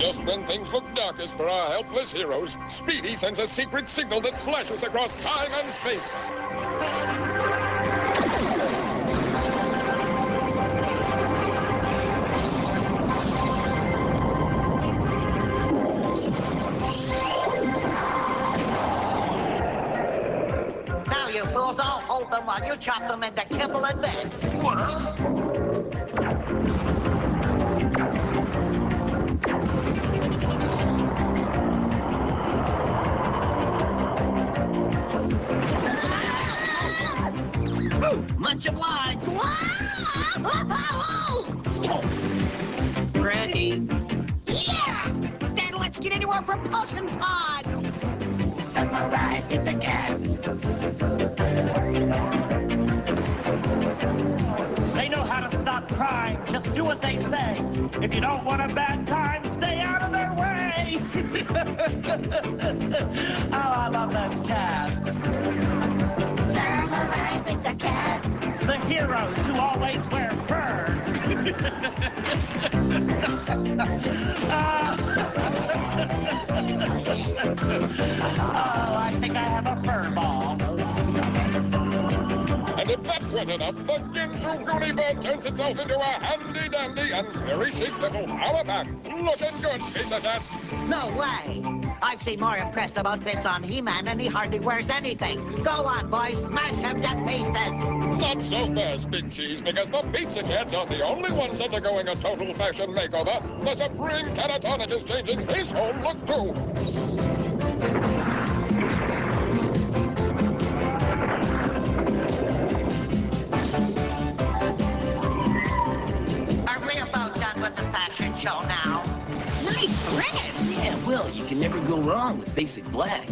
Just when things look darkest for our helpless heroes, Speedy sends a secret signal that flashes across time and space. Now, you fools, I'll hold them while you chop them into kibble and bed. Much obliged. Ready? Yeah! Then let's get into our propulsion pods! Samurai in the cat. They know how to stop crime. Just do what they say. If you don't want a bad time, stay out of their way. Oh, I love those cats. Samurai in the cat. The heroes who always wear fur. Oh, I think I have a fur ball. And if that wasn't enough, the Ginsu Goonie Bird turns itself into a handy-dandy and very chic little power pack. Looking good, Pizza Cats. No way. I've seen more impressive outfits on He-Man, and he hardly wears anything. Go on, boys. Smash him to pieces. Not so fast, Big Cheese, because the Pizza Cats aren't the only ones undergoing a total fashion makeover. The Supreme Catatonic is changing his whole look, too. Are we about done with the fashion show now? Nice dress! Yeah, well, you can never go wrong with basic black.